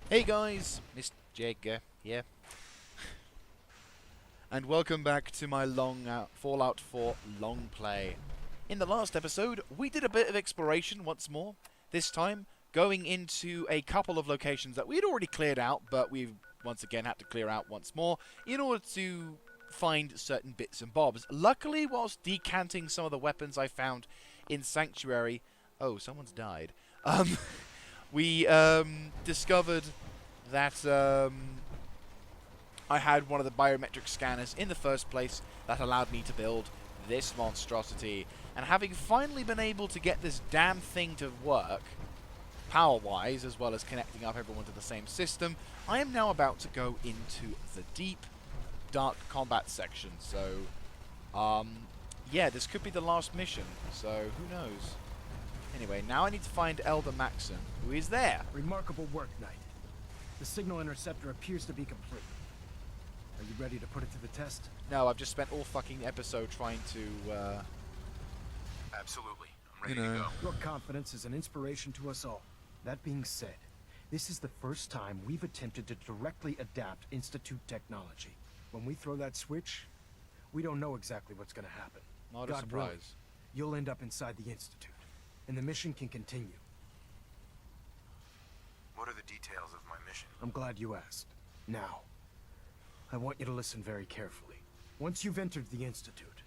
Hey guys, Miss Jagger here, and welcome back to my Fallout 4 long play. In the last episode, we did a bit of exploration once more, this time going into a couple of locations that we had already cleared out, but we once again had to clear out once more in order to find certain bits and bobs. Luckily, whilst decanting some of the weapons I found in Sanctuary... Oh, someone's died. We discovered that I had one of the biometric scanners in the first place that allowed me to build this monstrosity. And having finally been able to get this damn thing to work, power-wise, as well as connecting up everyone to the same system, I am now about to go into the deep, dark combat section. So, yeah, this could be the last mission, so who knows. Anyway, now I need to find Elder Maxon, who is there. Remarkable work, Knight. The signal interceptor appears to be complete. Are you ready to put it to the test? No, I've just spent all fucking episode trying to, Absolutely. I'm ready to go. Your confidence is an inspiration to us all. That being said, this is the first time we've attempted to directly adapt Institute technology. When we throw that switch, we don't know exactly what's going to happen. Not a God surprise. willing, you'll end up inside the Institute, and the mission can continue. What are the details of my mission? I'm glad you asked. Now, I want you to listen very carefully. Once you've entered the Institute,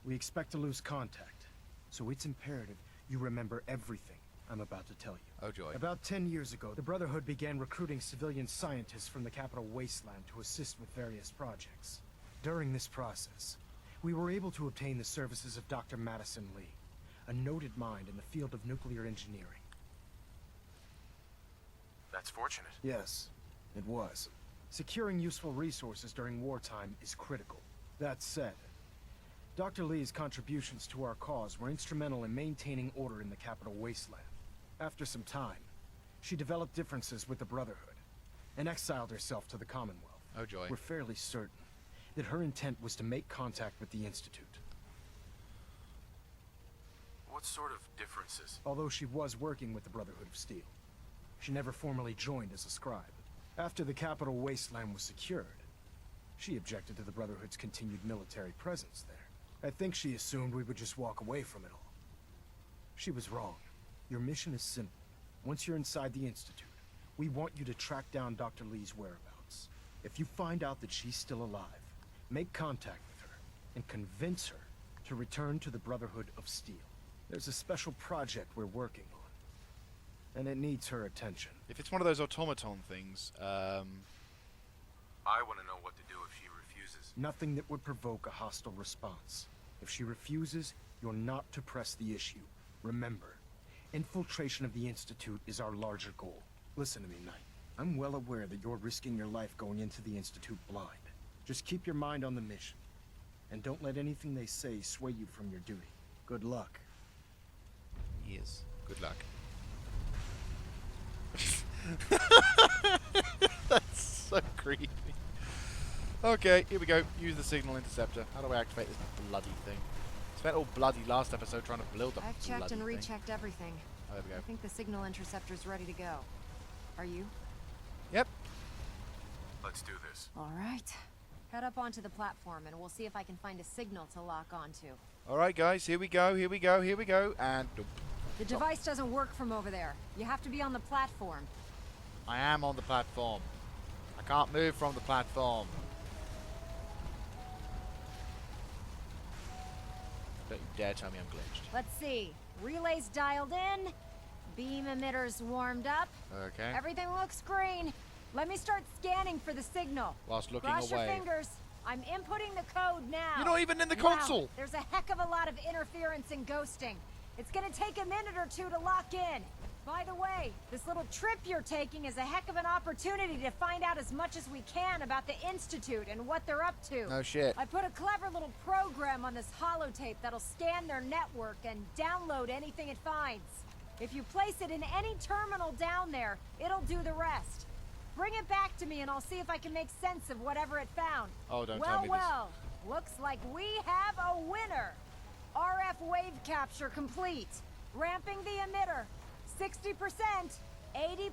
we expect to lose contact, so it's imperative you remember everything I'm about to tell you. Oh joy. About 10 years ago, the Brotherhood began recruiting civilian scientists from the capital wasteland to assist with various projects. During this process, we were able to obtain the services of Dr. Madison Lee, a noted mind in the field of nuclear engineering. That's fortunate. Yes, it was. Securing useful resources during wartime is critical. That said, Dr. Lee's contributions to our cause were instrumental in maintaining order in the capital wasteland. After some time, she developed differences with the Brotherhood and exiled herself to the Commonwealth. Oh joy. We're fairly certain that her intent was to make contact with the Institute. What sort of differences? Although she was working with the Brotherhood of Steel, she never formally joined as a scribe. After the capital wasteland was secured, she objected to the Brotherhood's continued military presence there. I think she assumed we would just walk away from it all. She was wrong. Your mission is simple. Once you're inside the Institute, we want you to track down Dr. Lee's whereabouts. If you find out that she's still alive, make contact with her and convince her to return to the Brotherhood of Steel. There's a special project we're working on, and it needs her attention. If it's one of those automaton things, I want to know what to do if she refuses. Nothing that would provoke a hostile response. If she refuses, you're not to press the issue. Remember, infiltration of the Institute is our larger goal. Listen to me, Knight. I'm well aware that you're risking your life going into the Institute blind. Just keep your mind on the mission, and don't let anything they say sway you from your duty. Good luck. yes. Good luck. That's so creepy. Okay, here we go. Use the signal interceptor. How do I activate this bloody thing? Spent all bloody last episode trying to build a I've checked bloody and thing. rechecked everything. Oh, there we I go. think the signal interceptor's ready to go. Are you? Yep. Let's do this. All right. Head up onto the platform and we'll see if I can find a signal to lock onto. Alright guys, here we go, here we go, here we go, and... The device doesn't work from over there. You have to be on the platform. I am on the platform. I can't move from the platform. Don't you dare tell me I'm glitched. Let's see. Relays dialed in. Beam emitters warmed up. Okay. Everything looks green. Let me start scanning for the signal. Whilst looking Cross your away. fingers. I'm inputting the code now. You're not even in the Wow, console. there's a heck of a lot of interference and ghosting. It's gonna take a minute or two to lock in. By the way, this little trip you're taking is a heck of an opportunity to find out as much as we can about the Institute and what they're up to. No shit. I put a clever little program on this holotape that'll scan their network and download anything it finds. If you place it in any terminal down there, it'll do the rest. Bring it back to me and I'll see if I can make sense of whatever it found. Oh, don't tell me this. Well, looks like we have a winner. RF wave capture complete. Ramping the emitter. 60%, 80%,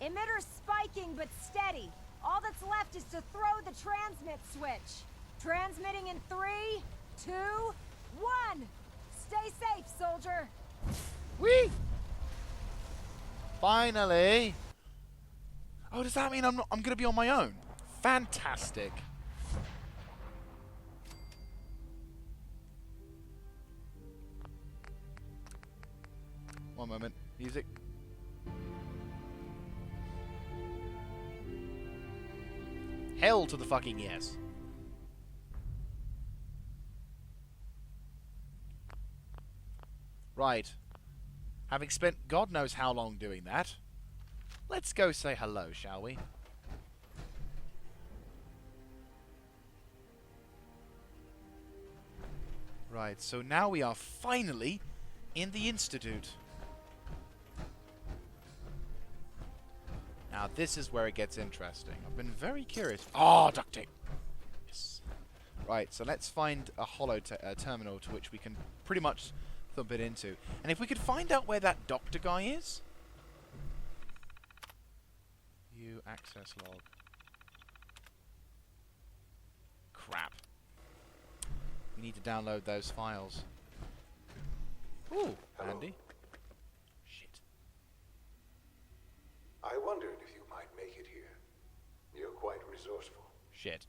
Emitter's spiking but steady. All that's left is to throw the transmit switch. Transmitting in 3, 2, 1. Stay safe, soldier. Whee! Finally! Oh, does that mean I'm gonna be on my own? Fantastic. One moment. Music. Hell to the fucking yes. Right. Having spent God knows how long doing that, let's go say hello, shall we? Right, so now we are finally in the Institute. Now this is where it gets interesting. I've been very curious. Oh, duct tape! Yes. Right, so let's find a hollow terminal to which we can pretty much thump it into. And if we could find out where that doctor guy is... View access log. Crap. We need to download those files. Ooh, handy. Shit. I wondered if you might make it here. You're quite resourceful. Shit.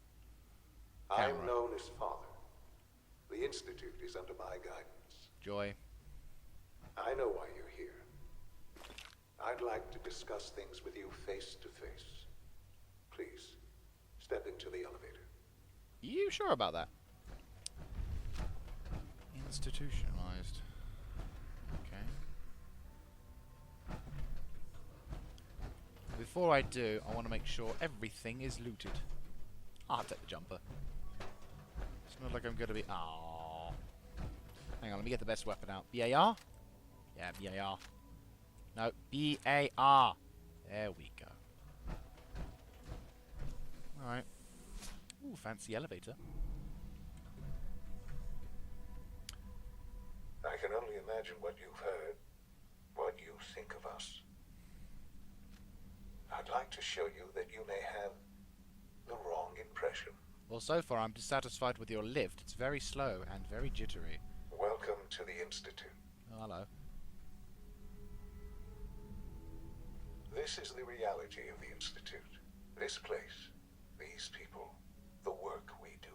I'm Camera. known as Father. The Institute is under my guidance. Joy. I know why you're here. I'd like to discuss things with you face to face. Please, step into the elevator. You sure about that? Institutionalized. Okay. Before I do, I want to make sure everything is looted. I'll take the jumper. It's not like I'm going to be... Aww. Hang on, let me get the best weapon out. BAR? Yeah, BAR. No, BAR. There we go. Alright. Ooh, fancy elevator. I can only imagine what you've heard, what you think of us. I'd like to show you that you may have the wrong impression. Well, so far I'm dissatisfied with your lift. It's very slow and very jittery. Welcome to the Institute. Oh, hello. This is the reality of the Institute. This place, these people, the work we do.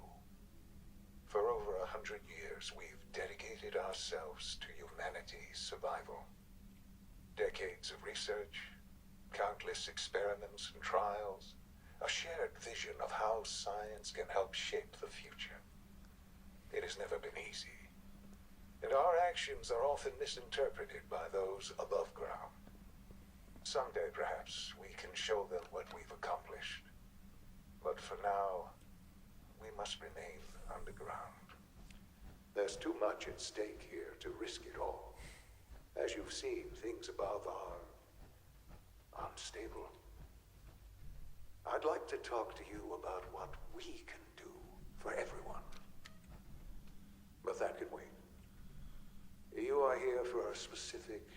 For over 100 years, we've dedicated ourselves to humanity's survival. Decades of research, countless experiments and trials, a shared vision of how science can help shape the future. It has never been easy, and our actions are often misinterpreted by those above ground. Someday, perhaps, we can show them what we've accomplished. But for now, we must remain underground. There's too much at stake here to risk it all. As you've seen, things above are unstable. I'd like to talk to you about what we can do for everyone. But that can wait. You are here for a specific,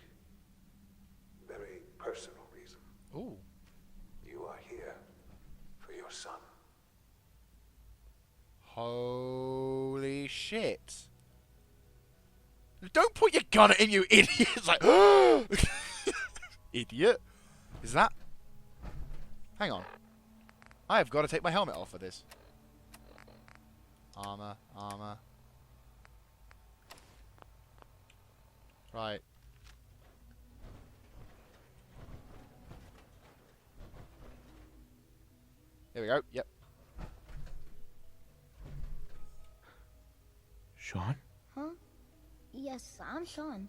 very personal reason. Ooh. You are here for your son. Holy shit. Don't put your gun at him, you idiot! It's like, idiot. Is that... Hang on. I have got to take my helmet off for this. Armor, armor. Right. Here we go. Yep. Sean? Huh? Yes, I'm Sean.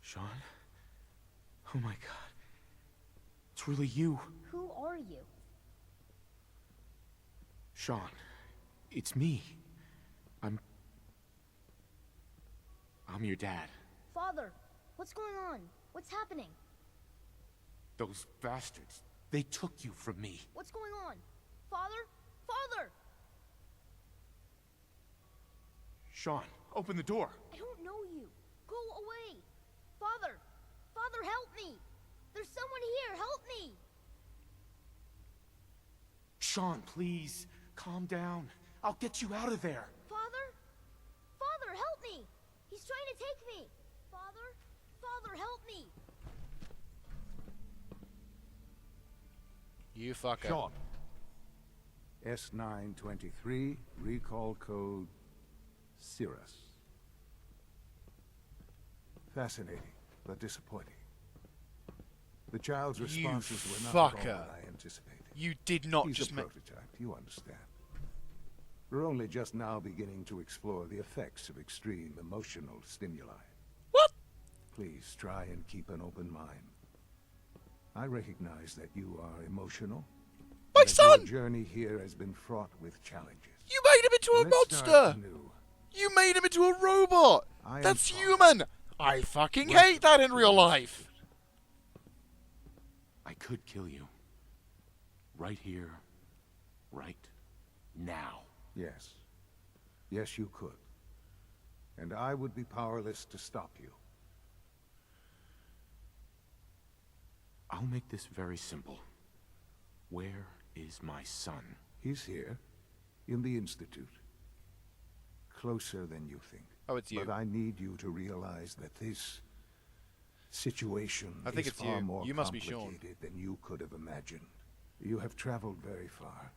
Sean? Oh my god. It's really you. Who are you? Sean. It's me. I'm your dad. Father, what's going on? What's happening? Those bastards. They took you from me. What's going on? Father? Father! Sean, open the door. I don't know you. Go away. Father! Father, help me! There's someone here! Help me! Sean, please, calm down. I'll get you out of there. Father? Father, help me! He's trying to take me! Father? Father, help me! You fucker. Sean. S923, recall code Cirrus. Fascinating, but disappointing. The child's You responses were not at fucker. all what I anticipated. You did not He's just a make... prototype, you understand. We're only just now beginning to explore the effects of extreme emotional stimuli. What? Please try and keep an open mind. I recognize that you are emotional. My and that son! Your journey here has been fraught with challenges. You made him into a Let's start monster! anew. You made him into a robot! I am That's sorry. human! I fucking hate that in real life! I could kill you. Right here. Right now. Yes. Yes, you could. And I would be powerless to stop you. I'll make this very simple. Where is my son? He's here, in the Institute. Closer than you think. Oh, it's you. But I need you to realize that this situation I think is it's far you. more You must be Sean. complicated than you could have imagined. You have traveled very far,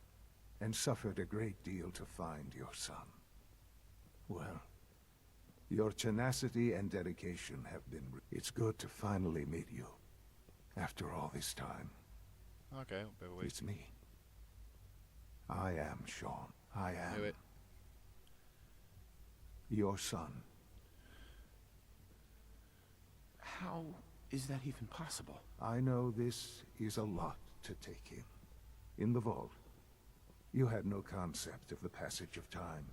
and suffered a great deal to find your son. Well, your tenacity and dedication have been... It's good to finally meet you, after all this time. Okay, bear with. It's me. I am Sean. I am Do it. your son. How is that even possible? I know this is a lot to take in. In the vault, you had no concept of the passage of time.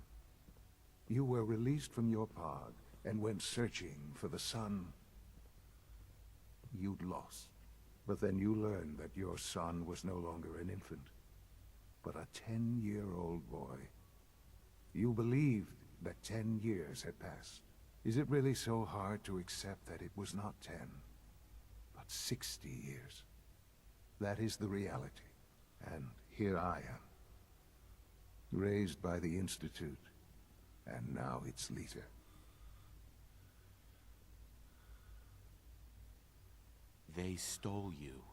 You were released from your pod and went searching for the son you'd lost. But then you learned that your son was no longer an infant, but a 10-year-old boy. You believed that 10 years had passed. Is it really so hard to accept that it was not 10, but 60 years? That is the reality. And here I am, raised by the Institute, and now its leader. They stole you.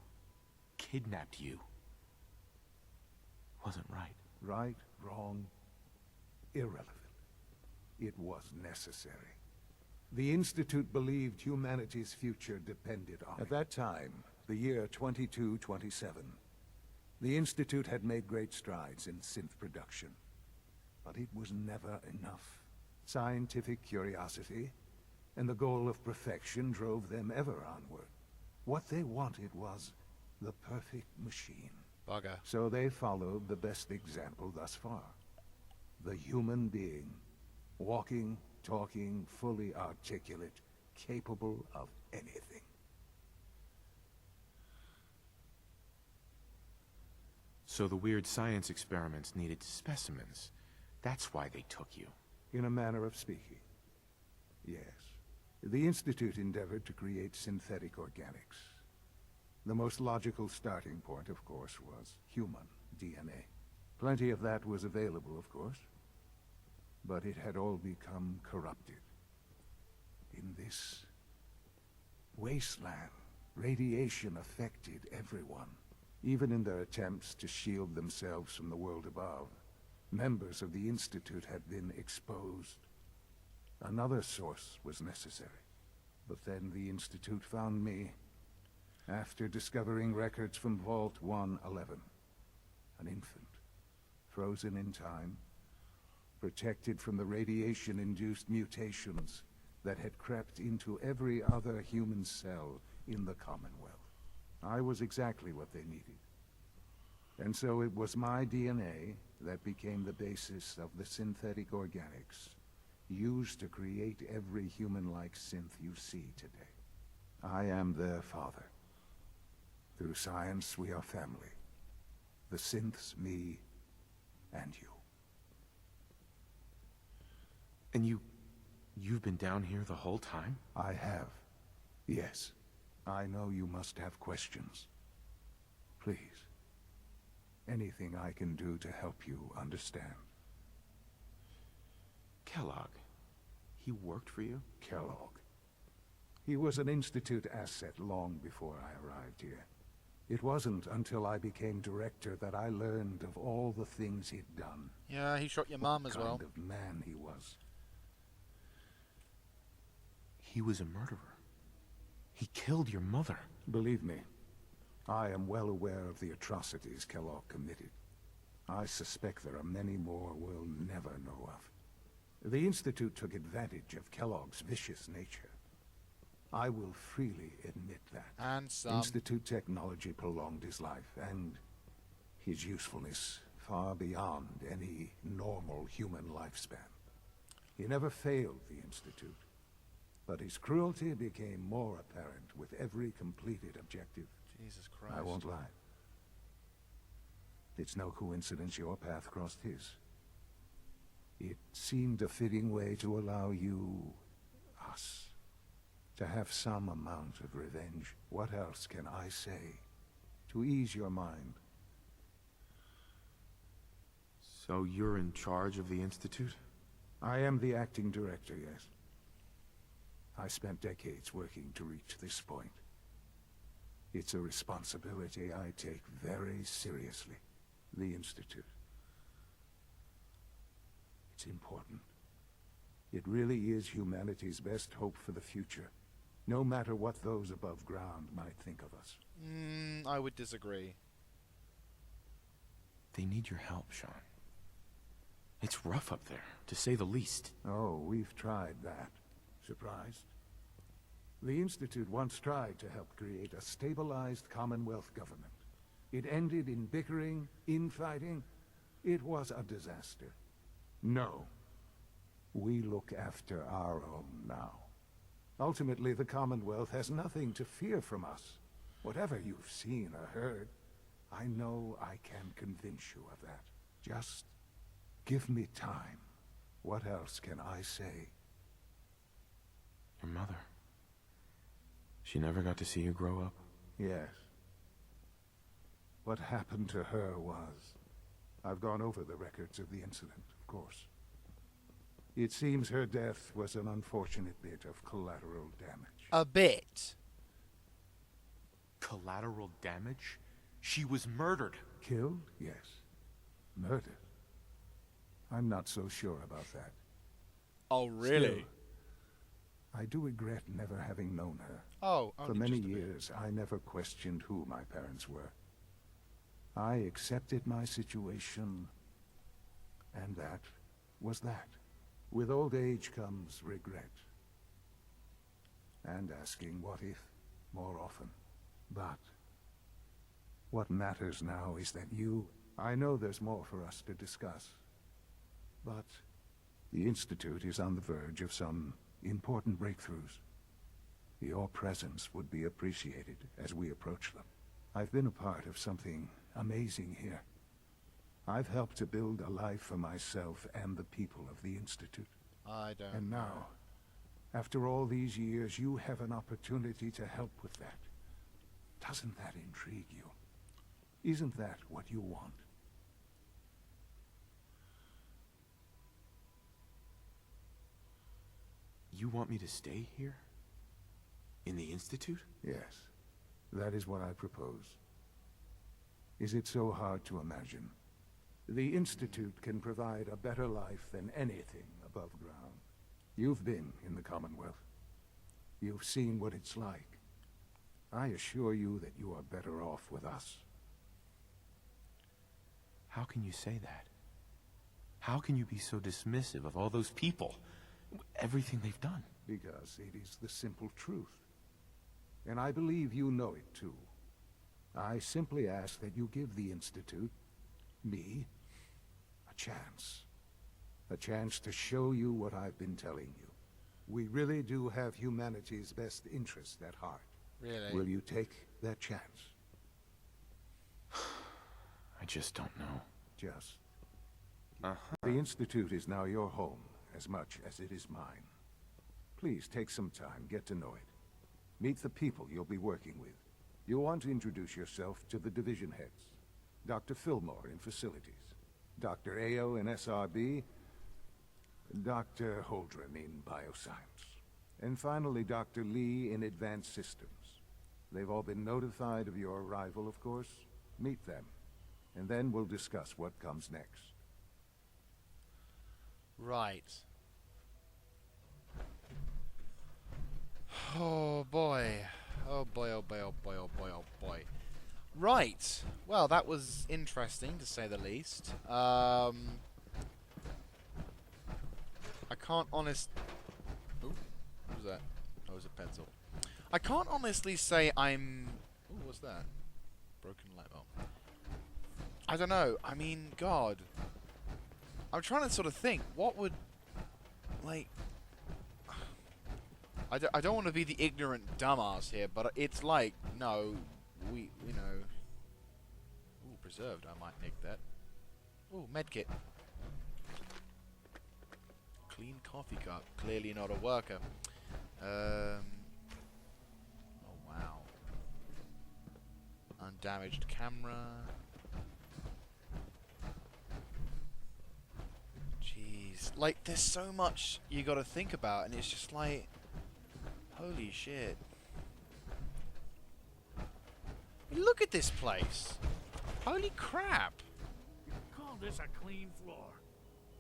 Kidnapped you. Wasn't right. Right, wrong, irrelevant. It was necessary. The Institute believed humanity's future depended on it. At that time, the year 2227, the Institute had made great strides in synth production. But it was never enough. Scientific curiosity and the goal of perfection drove them ever onward. What they wanted was the perfect machine. Bugger. So they followed the best example thus far. The human being. Walking, talking, fully articulate, capable of anything. So the weird science experiments needed specimens. That's why they took you. In a manner of speaking. Yes. The Institute endeavored to create synthetic organics. The most logical starting point, of course, was human DNA. Plenty of that was available, of course. But it had all become corrupted. In this wasteland, radiation affected everyone. Even in their attempts to shield themselves from the world above, members of the Institute had been exposed. Another source was necessary. But then the Institute found me after discovering records from Vault 111. An infant, frozen in time, protected from the radiation-induced mutations that had crept into every other human cell in the Commonwealth. I was exactly what they needed. And so it was my DNA that became the basis of the synthetic organics used to create every human-like synth you see today. I am their father. Through science, we are family. The synths, me, and you. And you've been down here the whole time? I have. Yes, I know you must have questions. Please, anything I can do to help you understand. Kellogg. He worked for you? Kellogg. He was an Institute asset long before I arrived here. It wasn't until I became director that I learned of all the things he'd done. Yeah, he shot your mum as well. What kind of man he was. He was a murderer. He killed your mother. Believe me, I am well aware of the atrocities Kellogg committed. I suspect there are many more we'll never know of. The Institute took advantage of Kellogg's vicious nature. I will freely admit that. And some. Institute technology prolonged his life, and his usefulness far beyond any normal human lifespan. He never failed the Institute, but his cruelty became more apparent with every completed objective. Jesus Christ. I won't lie. It's no coincidence your path crossed his. It seemed a fitting way to allow you, us, to have some amount of revenge. What else can I say to ease your mind? So you're in charge of the Institute? I am the acting director, yes. I spent decades working to reach this point. It's a responsibility I take very seriously. The Institute. It's important. It really is humanity's best hope for the future, no matter what those above ground might think of us. I would disagree. They need your help, Sean. It's rough up there, to say the least. Oh, we've tried that. Surprised? The Institute once tried to help create a stabilized Commonwealth government. It ended in bickering, infighting. It was a disaster. No. We look after our own now. Ultimately, the Commonwealth has nothing to fear from us. Whatever you've seen or heard, I know I can convince you of that. Just give me time. What else can I say? Your mother. She never got to see you grow up? Yes. What happened to her was... I've gone over the records of the incident, of course. It seems her death was an unfortunate bit of collateral damage. A bit. Collateral damage? She was murdered. Killed? Yes. Murdered? I'm not so sure about that. Oh, really? Still, I do regret never having known her. Oh, For only many just a bit. years, I never questioned who my parents were. I accepted my situation, and that was that. With old age comes regret. And asking what if more often. But what matters now is that you... I know there's more for us to discuss. But the Institute is on the verge of some important breakthroughs. Your presence would be appreciated as we approach them. I've been a part of something amazing here. I've helped to build a life for myself and the people of the Institute. I don't. And now, after all these years, you have an opportunity to help with that. Doesn't that intrigue you? Isn't that what you want? You want me to stay here? In the Institute? Yes, that is what I propose. Is it so hard to imagine? The Institute can provide a better life than anything above ground. You've been in the Commonwealth. You've seen what it's like. I assure you that you are better off with us. How can you say that? How can you be so dismissive of all those people? Everything they've done? Because it is the simple truth. And I believe you know it too. I simply ask that you give the Institute, me, a chance. A chance to show you what I've been telling you. We really do have humanity's best interest at heart. Really? Will you take that chance? I just don't know. Just. The Institute is now your home, as much as it is mine. Please take some time, get to know it. Meet the people you'll be working with. You'll want to introduce yourself to the division heads. Dr. Fillmore in Facilities, Dr. Ayo in SRB, Dr. Holdren in Bioscience, and finally Dr. Lee in Advanced Systems. They've all been notified of your arrival, of course. Meet them, and then we'll discuss what comes next. Right. Oh boy. Oh boy, oh boy, oh boy, oh boy, oh boy. Right. Well, that was interesting, to say the least. I can't Ooh, what was that? Oh, it was a pencil. I can't honestly say I'm... Ooh, what's that? Broken light bulb. I don't know. I mean, God. I'm trying to sort of think. What would... Like... I don't want to be the ignorant dumbass here, but it's like, no, you know... Ooh, preserved. I might nick that. Ooh, medkit. Clean coffee cup. Clearly not a worker. Oh, wow. Undamaged camera. Jeez. Like, there's so much you gotta think about, and it's just like... Holy shit. Look at this place. Holy crap. You call this a clean floor?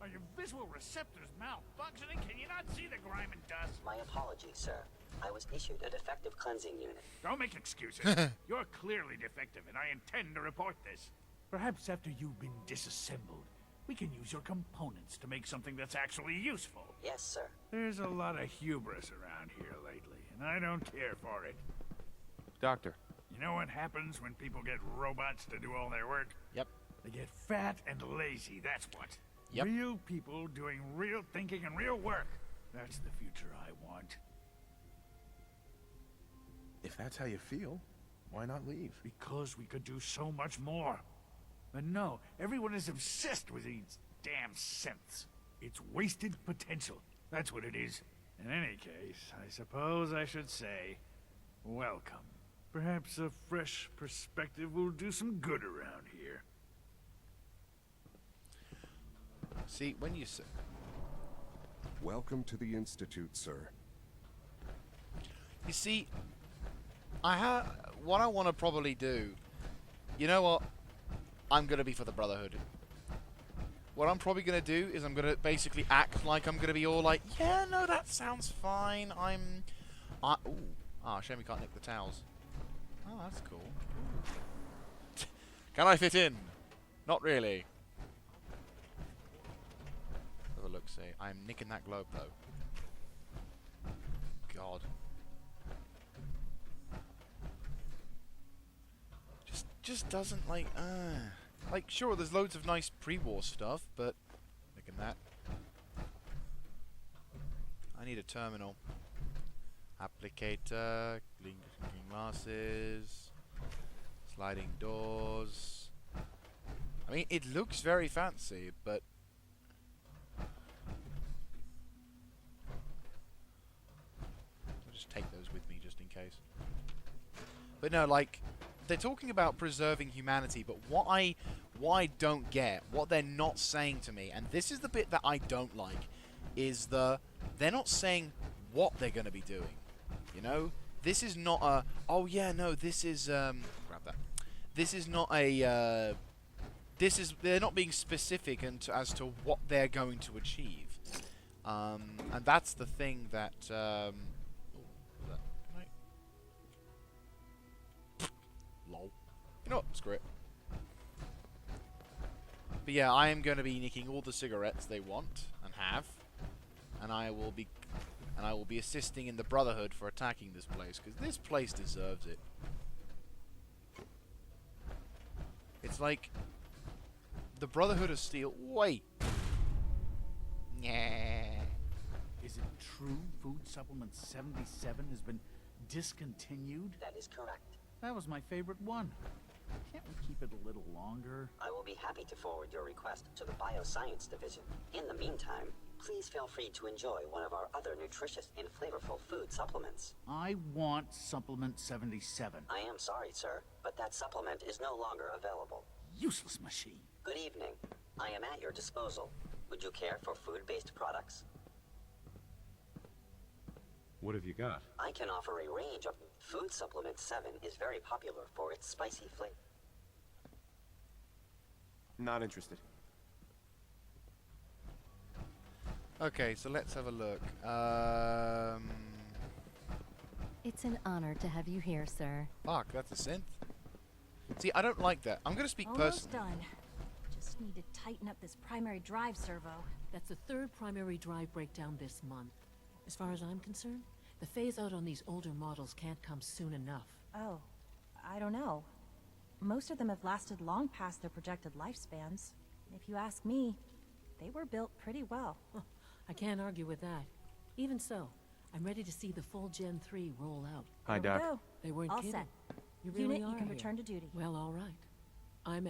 Are your visual receptors malfunctioning? Can you not see the grime and dust? My apologies, sir. I was issued a defective cleansing unit. Don't make excuses. You're clearly defective, and I intend to report this. Perhaps after you've been disassembled, we can use your components to make something that's actually useful. Yes, sir. There's a lot of hubris around here lately, and I don't care for it. Doctor. You know what happens when people get robots to do all their work? Yep. They get fat and lazy, that's what. Yep. Real people doing real thinking and real work. That's the future I want. If that's how you feel, why not leave? Because we could do so much more. But no, everyone is obsessed with these damn synths. It's wasted potential. That's what it is. In any case, I suppose I should say, welcome. Perhaps a fresh perspective will do some good around here. See, when you say... Welcome to the Institute, sir. You see, what I want to probably do... You know what? I'm going to be for the Brotherhood. What I'm probably going to do is I'm going to basically act like I'm going to be all like, yeah, no, that sounds fine. Ooh. Ah, shame we can't nick the towels. Oh, that's cool. Can I fit in? Not really. Have a look, see. I'm nicking that globe, though. God. Just doesn't, like, Like, sure, there's loads of nice pre-war stuff, but... Look at that. I need a terminal. Applicator, clean glasses, sliding doors. I mean, it looks very fancy, but... I'll just take those with me, just in case. But no, like... They're talking about preserving humanity, but what I don't get, what they're not saying to me, and this is the bit that I don't like, is they're not saying what they're going to be doing. You know? This is not a, oh yeah, no, this is, grab that. This is not a, they're not being specific as to what they're going to achieve. And that's the thing that, You know what? Screw it. But yeah, I am going to be nicking all the cigarettes they want and have, and I will be assisting in the Brotherhood for attacking this place, because this place deserves it. It's like the Brotherhood of Steel. Wait. Yeah. Is it true Food Supplement 77 has been discontinued? That is correct. That was my favorite one. Can't we keep it a little longer? I will be happy to forward your request to the Bioscience Division. In the meantime, please feel free to enjoy one of our other nutritious and flavorful food supplements. I want Supplement 77. I am sorry, sir, but that supplement is no longer available. Useless machine. Good evening. I am at your disposal. Would you care for food-based products? What have you got? I can offer a range of... Food Supplement 7 is very popular for its spicy flavor. Not interested. Okay, so let's have a look. It's an honor to have you here, sir. Fuck, that's a synth. See, I don't like that. I'm gonna speak Almost personally. done. Just need to tighten up this primary drive servo. That's the third primary drive breakdown this month. As far as I'm concerned, the phase-out on these older models can't come soon enough. Oh, I don't know. Most of them have lasted long past their projected lifespans. If you ask me, they were built pretty well. I can't argue with that. Even so, I'm ready to see the full Gen 3 roll out. Hi, Here we Doc. go. They weren't All kidding. set. You really Unit, are you can here. return to duty. Well, all right. I'm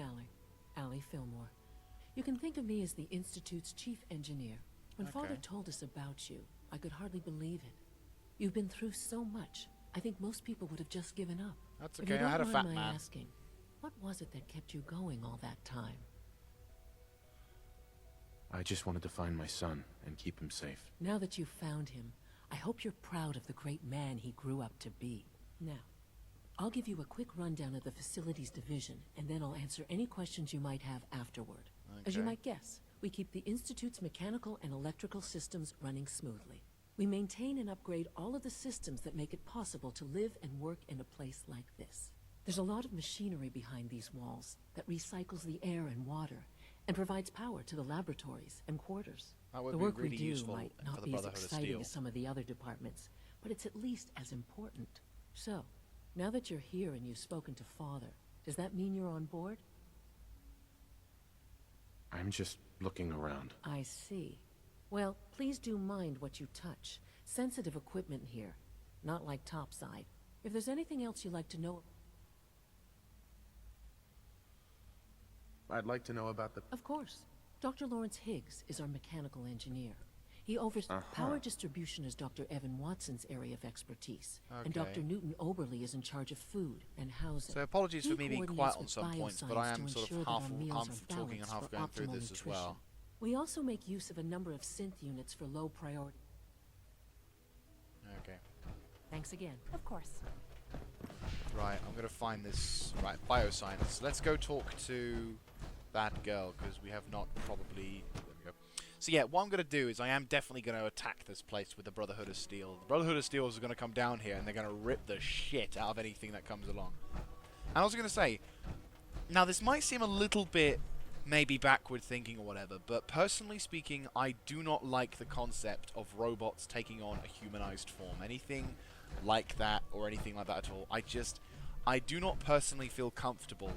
Allie Fillmore. You can think of me as the Institute's chief engineer. When Father told us about you, I could hardly believe it. You've been through so much. I think most people would have just given up. That's If you okay, I don't had a mind fat my man. asking, what was it that kept you going all that time? I just wanted to find my son and keep him safe. Now that you've found him, I hope you're proud of the great man he grew up to be. Now, I'll give you a quick rundown of the facilities division, and then I'll answer any questions you might have afterward. As you Okay. might guess, we keep the Institute's mechanical and electrical systems running smoothly. We maintain and upgrade all of the systems that make it possible to live and work in a place like this. There's a lot of machinery behind these walls that recycles the air and water and provides power to the laboratories and quarters. That would The be work really we do useful might for not the be as Brotherhood of exciting Steel. as some of the other departments, but it's at least as important. So, now that you're here and you've spoken to Father, does that mean you're on board? I'm just looking around. I see. Well, please do mind what you touch. Sensitive equipment here, not like topside. If there's anything else you'd like to know... I'd like to know about the... Of course. Dr. Lawrence Higgs is our mechanical engineer. He oversees power distribution is Dr. Evan Watson's area of expertise, and Okay. Dr. Newton Oberly is in charge of food and housing. So apologies He for me being coordinates quiet on with some points, but I bioscience am to sort ensure of that half our meals are talking and balanced half for going through optimal this as nutrition. well. We also make use of a number of synth units for low priority. Okay. Thanks again. Of course. Right, I'm gonna find this. Right, bioscience. Let's go talk to that girl, because we have not probably... There we go. So yeah, what I'm gonna do is I am definitely gonna attack this place with the Brotherhood of Steel. The Brotherhood of Steel is gonna come down here and they're gonna rip the shit out of anything that comes along. And I was gonna say, now this might seem a little bit maybe backward thinking or whatever, but personally speaking, I do not like the concept of robots taking on a humanized form. Anything like that or anything like that at all. I do not personally feel comfortable.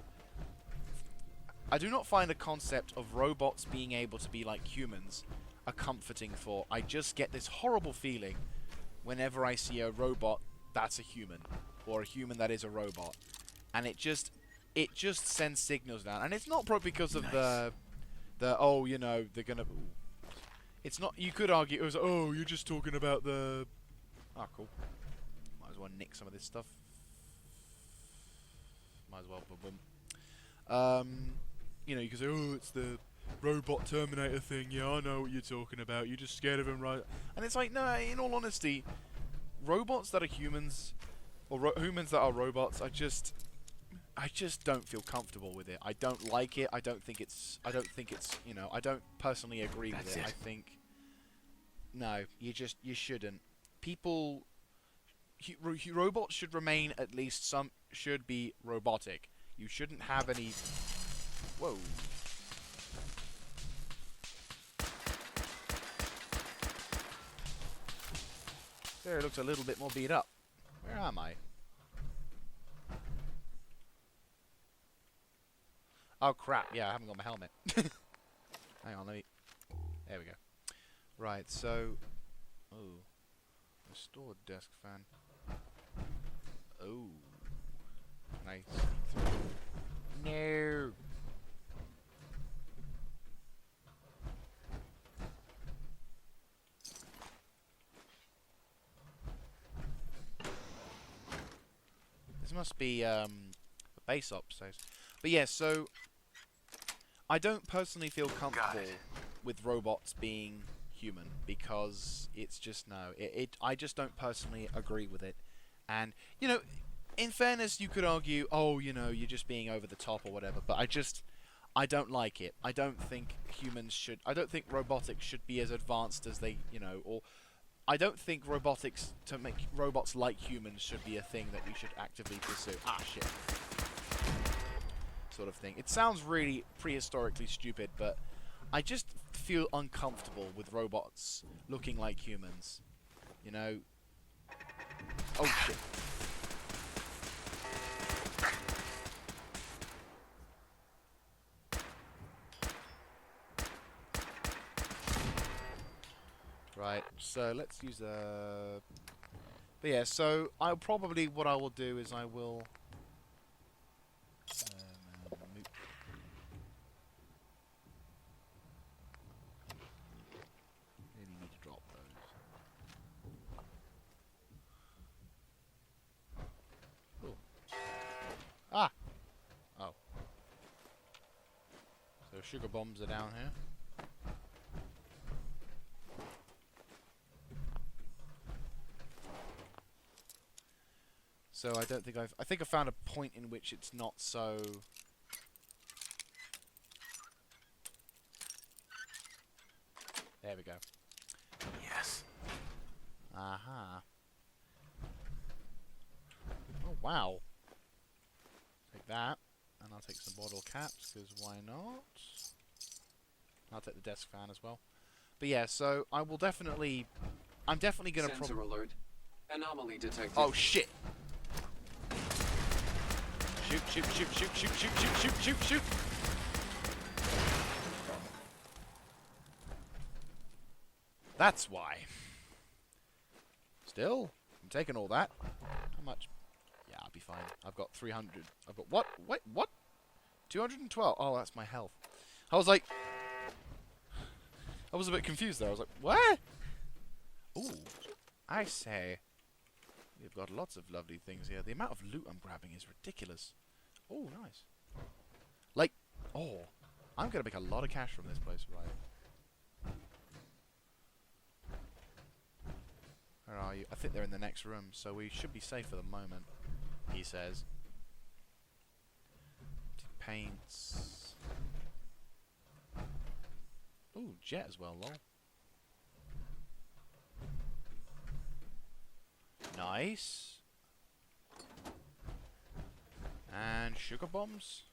I do not find the concept of robots being able to be like humans a comforting thought. I just get this horrible feeling whenever I see a robot that's a human, or a human that is a robot, and it just sends signals down. And it's not probably because of the oh, you know, they're gonna... It's not... You could argue it was, oh, you're just talking about the... Ah, cool. Might as well nick some of this stuff. Might as well, boom. You know, you can say, oh, it's the robot Terminator thing. Yeah, I know what you're talking about. You're just scared of him, right? And it's like, no, in all honesty, robots that are humans, or humans that are robots, I just don't feel comfortable with it. I don't like it. I don't think it's, you know, I don't personally agree with it. I think, no, you shouldn't. People, robots should remain, at least some, should be robotic. You shouldn't have any... Whoa. There, it looks a little bit more beat up. Where am I? Oh crap, yeah, I haven't got my helmet. Hang on, let me... There we go. Right, so... Oh. Restored desk fan. Oh. Nice. No. must be the base ops days. But yeah, so I don't personally feel comfortable with robots being human because it's just no. I just don't personally agree with it. And you know, in fairness, you could argue, oh, you know, you're just being over the top or whatever. But I don't like it. I don't think I don't think robotics should be as advanced as they, you know, or I don't think robotics to make robots like humans should be a thing that we should actively pursue. Ah, shit. Sort of thing. It sounds really prehistorically stupid, but I just feel uncomfortable with robots looking like humans. You know? Oh, shit. Right, so let's use a... But yeah, so what I will do is I will... Really need to drop those. Oh. Ah! Oh. So sugar bombs are down here. So I don't think I think I found a point in which it's not so... There we go. Yes. Aha. Oh, wow. Take that. And I'll take some bottle caps, because why not? I'll take the desk fan as well. But yeah, so I will definitely... I'm definitely going to... Sensor alert. Anomaly detected. Oh, shit! Shoot, shoot, shoot, shoot, shoot, shoot, shoot, shoot, shoot, shoot! That's why. Still, I'm taking all that. How much? Yeah, I'll be fine. I've got 300. I've got what? Wait, what? 212. Oh, that's my health. I was like... I was a bit confused there. I was like, what? Ooh, I say. We've got lots of lovely things here. The amount of loot I'm grabbing is ridiculous. Oh, nice. Like, oh, I'm going to make a lot of cash from this place, right? Where are you? I think they're in the next room, so we should be safe for the moment, he says. Paints. Ooh, jet as well, lol. Nice. And sugar bombs.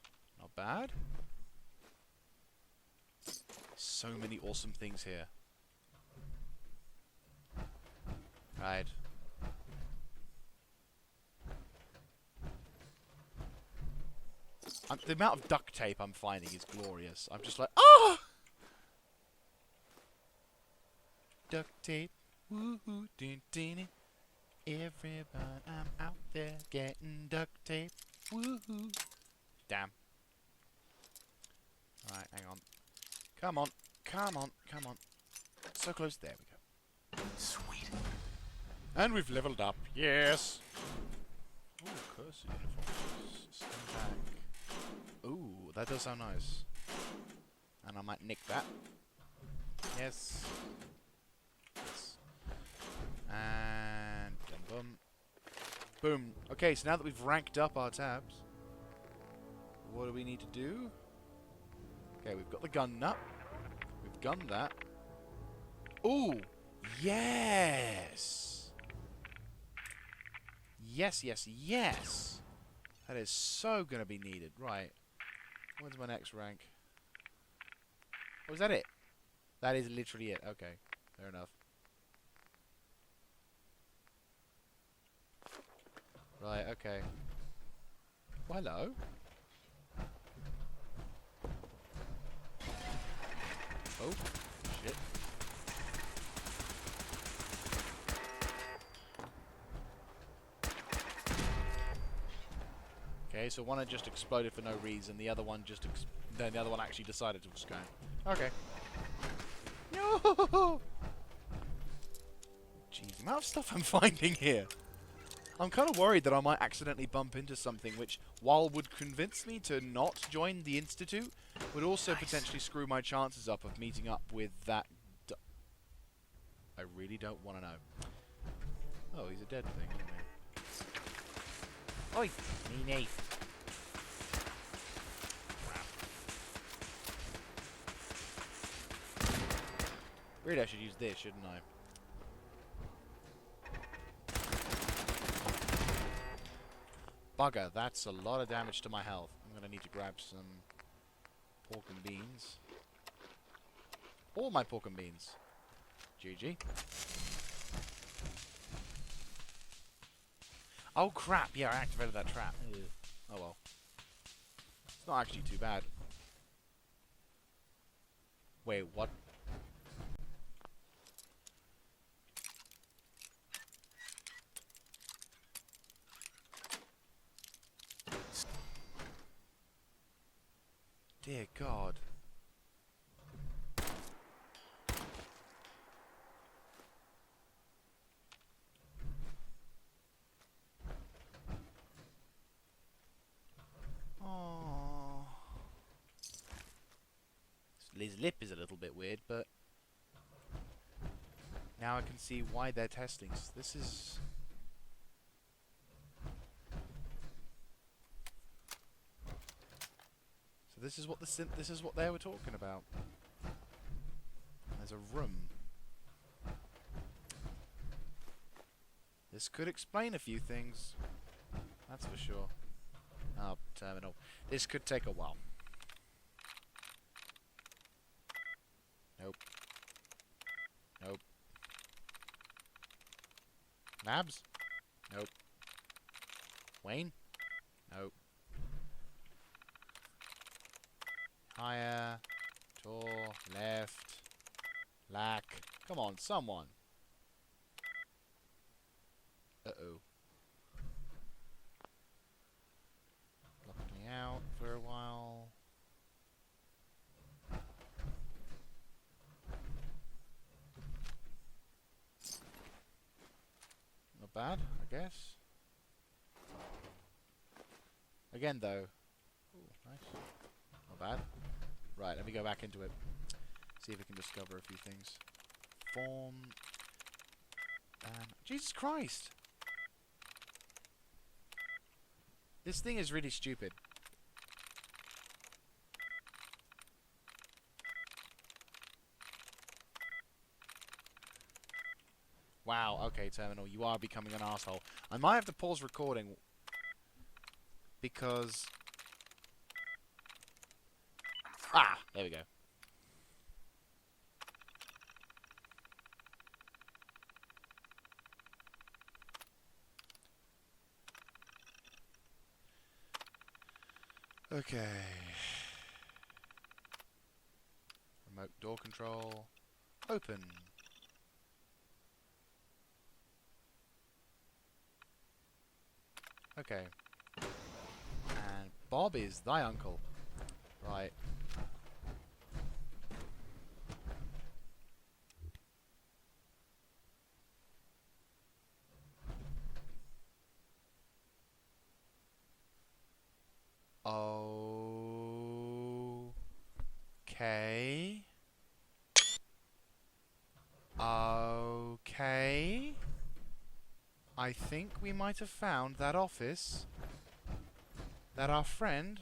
Not bad. So many awesome things here. Right. The amount of duct tape I'm finding is glorious. I'm just like, ah! Duct tape. Woohoo, ding ding. Everyone, I'm out there getting duct tape. Woohoo. Damn. Alright, hang on. Come on. Come on. Come on. So close. There we go. Sweet. And we've leveled up. Yes. Ooh, cursor uniforms. Stand back. Ooh, that does sound nice. And I might nick that. Yes. Yes. And boom. Boom. Okay, so now that we've ranked up our tabs, what do we need to do? Okay, we've got the gun nut. We've gunned that. Ooh! Yes! Yes, yes, yes! That is so gonna be needed. Right. When's my next rank? Oh, is that it? That is literally it. Okay. Fair enough. Right, okay. Well, hello. Oh, shit. Okay, so one had just exploded for no reason. The other one just then the other one actually decided to just go. Okay. No. Jeez, the amount of stuff I'm finding here. I'm kind of worried that I might accidentally bump into something which, while would convince me to not join the Institute, would also potentially screw my chances up of meeting up with that... I really don't want to know. Oh, he's a dead thing, isn't he? Oi! Meanie! Really, I should use this, shouldn't I? Bugger, that's a lot of damage to my health. I'm gonna need to grab some pork and beans. All my pork and beans. GG. Oh crap, yeah, I activated that trap. Ew. Oh well. It's not actually too bad. Wait, what? Dear God. Oh. His lip is a little bit weird, but now I can see why they're testing. This is... This is what they were talking about. There's a room. This could explain a few things. That's for sure. Oh, terminal. This could take a while. Nope. Nope. Nabs? Nope. Wayne? Nope. Higher, tall, left, lack. Come on, someone. Uh-oh. Locked me out for a while. Not bad, I guess. Again, though. Ooh, nice. Not bad. Right, let me go back into it. See if we can discover a few things. Form. Jesus Christ! This thing is really stupid. Wow, okay, Terminal, you are becoming an asshole. I might have to pause recording because... Ah! There we go. Okay. Remote door control. Open. Okay. And Bob is thy uncle. Right. Okay. Okay. I think we might have found that office that our friend...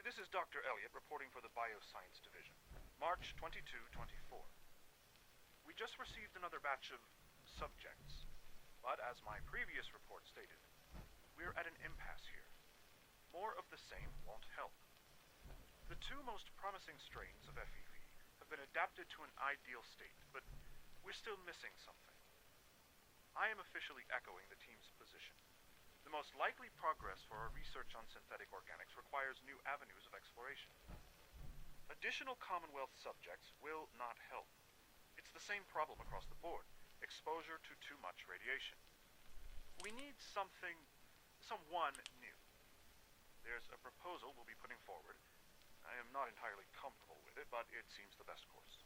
This is Dr. Elliot reporting for the Bioscience Division. March 22-24. We just received another batch of subjects. But as my previous report stated, we're at an impasse here. More of the same won't help. The two most promising strains of FEV have been adapted to an ideal state, but we're still missing something. I am officially echoing the team's position. The most likely progress for our research on synthetic organics requires new avenues of exploration. Additional Commonwealth subjects will not help. It's the same problem across the board, exposure to too much radiation. We need someone new. There's a proposal we'll be putting forward. I am not entirely comfortable with it, but it seems the best course.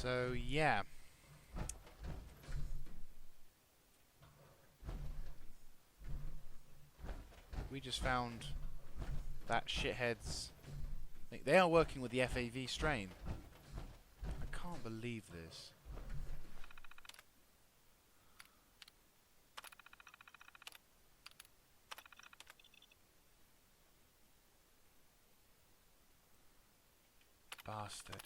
So, yeah. We just found that shithead's... They are working with the FAV strain. I can't believe this. Bastard.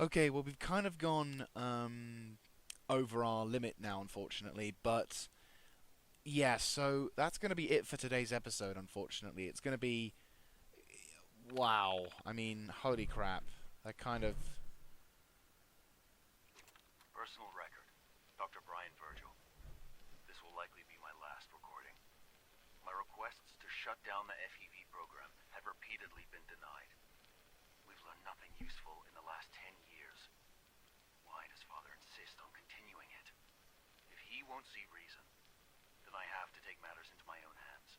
Okay, well, we've kind of gone over our limit now, unfortunately, but yeah, so that's going to be it for today's episode, unfortunately. It's going to be... Wow. I mean, holy crap. That kind of... Personal record. Dr. Brian Virgil. This will likely be my last recording. My requests to shut down the FEV program have repeatedly been denied. We've learned nothing useful in the last 10 years. Why does Father insist on continuing it? If he won't see reason, then I have to take matters into my own hands.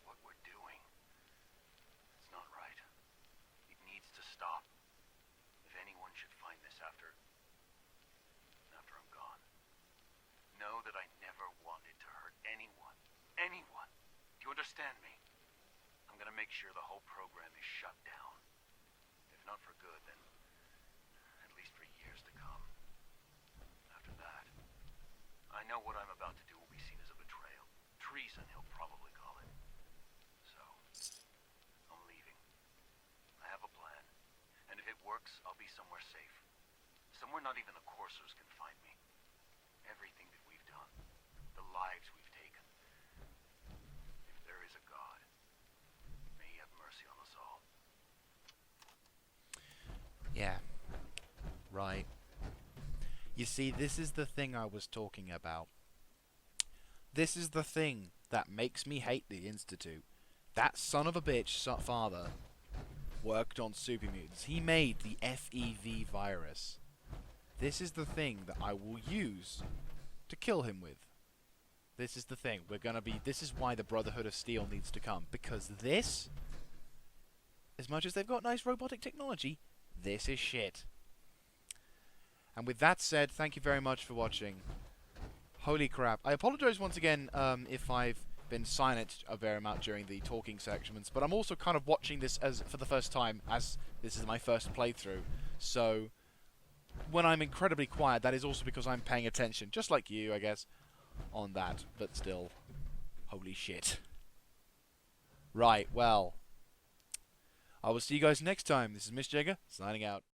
What we're doing, it's not right. It needs to stop. If anyone should find this after I'm gone, know that I never wanted to hurt anyone. Anyone. Do you understand me? I'm gonna make sure the whole program is shut down. If not for good, then at least for years to come. After that, I know what I'm about to do will be seen as a betrayal. Treason, he'll probably call it. So, I'm leaving. I have a plan. And if it works, I'll be somewhere safe. Somewhere not even the coursers can find me. Everything that we've done, the lives we've taken. If there is a God, may he have mercy on us all. Yeah. Right. You see, this is the thing I was talking about. This is the thing that makes me hate the Institute. That son of a bitch father worked on super mutants. He made the FEV virus. This is the thing that I will use to kill him with. This is the thing. This is why the Brotherhood of Steel needs to come. Because this, as much as they've got nice robotic technology, this is shit. And with that said, thank you very much for watching. Holy crap. I apologize once again if I've been silent a fair amount during the talking sections, but I'm also kind of watching this as for the first time, as this is my first playthrough. So, when I'm incredibly quiet, that is also because I'm paying attention, just like you, I guess, on that. But still, holy shit. Right, well, I will see you guys next time. This is Miss Jagger, signing out.